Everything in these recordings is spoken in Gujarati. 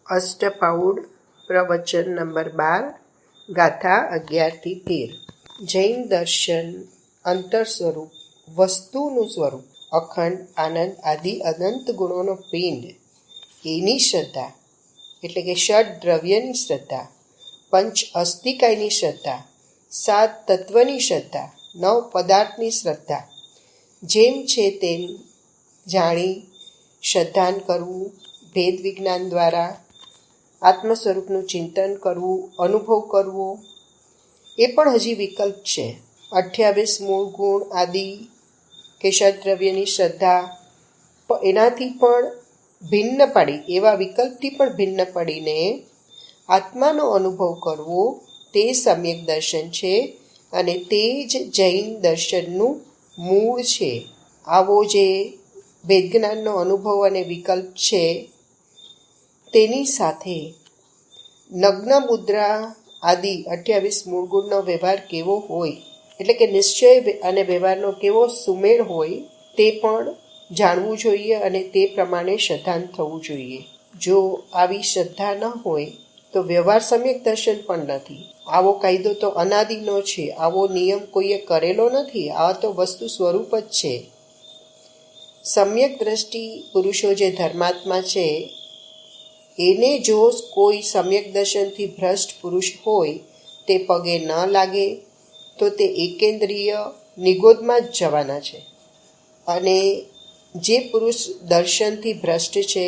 અષ્ટપાઉડ પ્રવચન નંબર 12 ગાથા 11-13 જૈન દર્શન અંતર સ્વરૂપ વસ્તુનું સ્વરૂપ અખંડ આનંદ આદિ અનંત ગુણોનો પિંડ એની શ્રદ્ધા એટલે કે ષડ દ્રવ્યની શ્રદ્ધા, પંચ અસ્તિકાયની શ્રદ્ધા, 7 તત્વની શ્રદ્ધા, 9 પદાર્થની શ્રદ્ધા, જેમ છે તેમ જાણી શ્રદ્ધાન કરવું, ભેદ વિજ્ઞાન દ્વારા આત્મ સ્વરૂપનું ચિંતન કરવું, અનુભવ કરવો, એ પણ હજી વિકલ્પ છે. 28 મૂળ ગુણ આદિ કે ષડદ્રવ્યની શ્રદ્ધા એનાથી પણ ભિન્ન પડી, એવા વિકલ્પથી પણ ભિન્ન પડીને આત્માનો અનુભવ કરવો, તે સમ્યક દર્શન છે અને તે જ જૈન દર્શનનું મૂળ છે. આવો જે વેદજ્ઞાનનો અનુભવ અને વિકલ્પ છે તેની સાથે નગ્ન મુદ્રા આદિ 28 મૂળ ગુણનો વ્યવહાર કેવો હોય, એટલે કે નિશ્ચય અને વ્યવહારનો કેવો સુમેળ હોય તે પણ જાણવું જોઈએ અને તે પ્રમાણે શ્રદ્ધાન થવું જોઈએ. જો આવી શ્રદ્ધા ન હોય તો વ્યવહાર સમ્યક દર્શન પણ નથી. આવો કાયદો તો અનાદિનો છે, આવો નિયમ કોઈએ કરેલો નથી, આ તો વસ્તુ સ્વરૂપ જ છે. સમ્યક દ્રષ્ટિ પુરુષો જે ધર્માત્મા છે એને જો કોઈ સમ્યક દર્શનથી ભ્રષ્ટ પુરુષ હોય તે પગે ન લાગે તો તે એકેન્દ્રિય નિગોદમાં જ જવાના છે. અને જે પુરુષ દર્શનથી ભ્રષ્ટ છે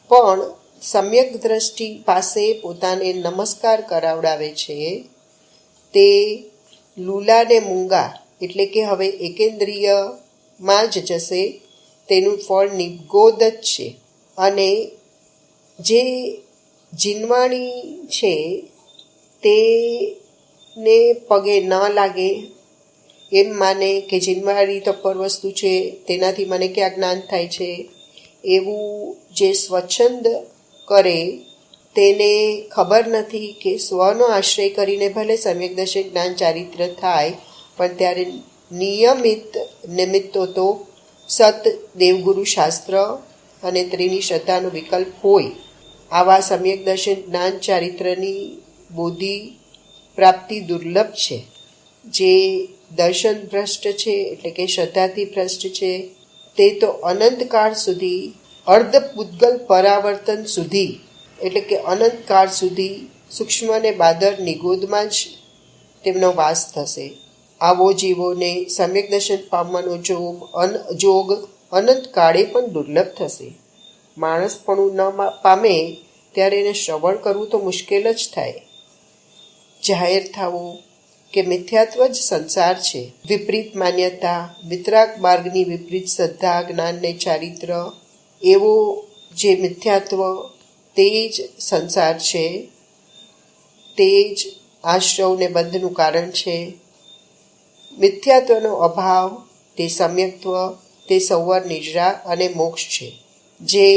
પણ સમ્યક દ્રષ્ટિ પાસે પોતાને નમસ્કાર કરાવડાવે છે તે લૂલાને મૂંગા એટલે કે હવે એકેન્દ્રિયમાં જ જશે, તેનું ફળ નિગોદ જ છે. અને જે જીનવાણી છે તેને પગે ન લાગે, એમ માને કે જીનવાણી તો પર વસ્તુ છે, તેનાથી મને ક્યાં જ્ઞાન થાય છે, એવું જે સ્વચ્છંદ કરે તેને ખબર નથી કે સ્વનો આશ્રય કરીને ભલે સમ્યક દર્શન જ્ઞાન ચારિત્ર થાય પણ ત્યારે નિયમિત નિમિત્તો તો સત, દેવગુરુ, શાસ્ત્ર અને ત્રીની શ્રદ્ધાનો વિકલ્પ હોય. આવા સમ્યક દર્શન જ્ઞાન ચારિત્રની બોધિ પ્રાપ્તિ દુર્લભ છે. જે દર્શન ભ્રષ્ટ છે એટલે કે શ્રદ્ધાથી ભ્રષ્ટ છે તે તો અનંતકાળ સુધી અર્ધ પૂદ્ગલ પરાવર્તન સુધી એટલે કે અનંતકાળ સુધી સૂક્ષ્મ અને બાદર નિગોદમાં જ તેમનો વાસ થશે. આવો જીવોને સમ્યક દર્શન પામવાનો જોગ અનંતકાળે પણ દુર્લભ થશે. માણસપણું ન પામે ત્યારે એને શ્રવણ કરવું તો મુશ્કેલ જ થાય. જાહેર થવું કે મિથ્યાત્વ જ સંસાર છે. વિપરીત માન્યતા, વિતરાગ માર્ગની વિપરીત શ્રદ્ધા, જ્ઞાનને ચારિત્ર એવો જે મિથ્યાત્વ તે જ સંસાર છે, તે જ આશ્રવને બંધનું કારણ છે. મિથ્યાત્વનો અભાવ તે સમ્યક્ત્વ, તે સંવર, નિજરા અને મોક્ષ છે. જે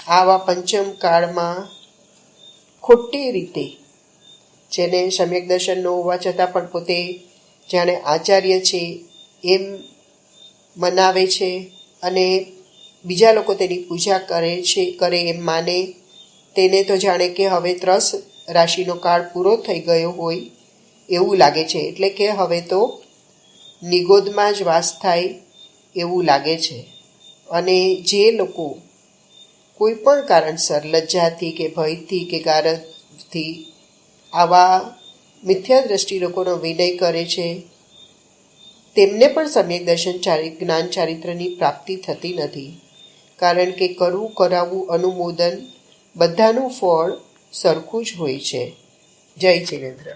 આવા પંચમ કાળમાં ખોટી રીતે જેને સમ્યક દર્શન ન હોવા છતાં પણ પોતે જાણે આચાર્ય છે એમ મનાવે છે અને બીજા લોકો તેની પૂજા કરે એમ માને, તેને તો જાણે કે હવે 3 રાશિનો કાળ પૂરો થઈ ગયો હોય એવું લાગે છે, એટલે કે હવે તો નિગોદમાં જ વાસ થાય એવું લાગે છે. અને જે લોકો કોઈ પણ કારણસર લજ્જાથી કે ભયથી કે ગારદથી આવા મિથ્યા દ્રષ્ટિ લોકોનો વિનય કરે છે તેમને પણ સમ્યક દર્શન જ્ઞાન ચારિત્રની પ્રાપ્તિ થતી નથી. કારણ કે કરવું, કરાવવું, અનુમોદન બધાનું ફળ સરખું જ હોય છે. જય જિનેન્દ્ર.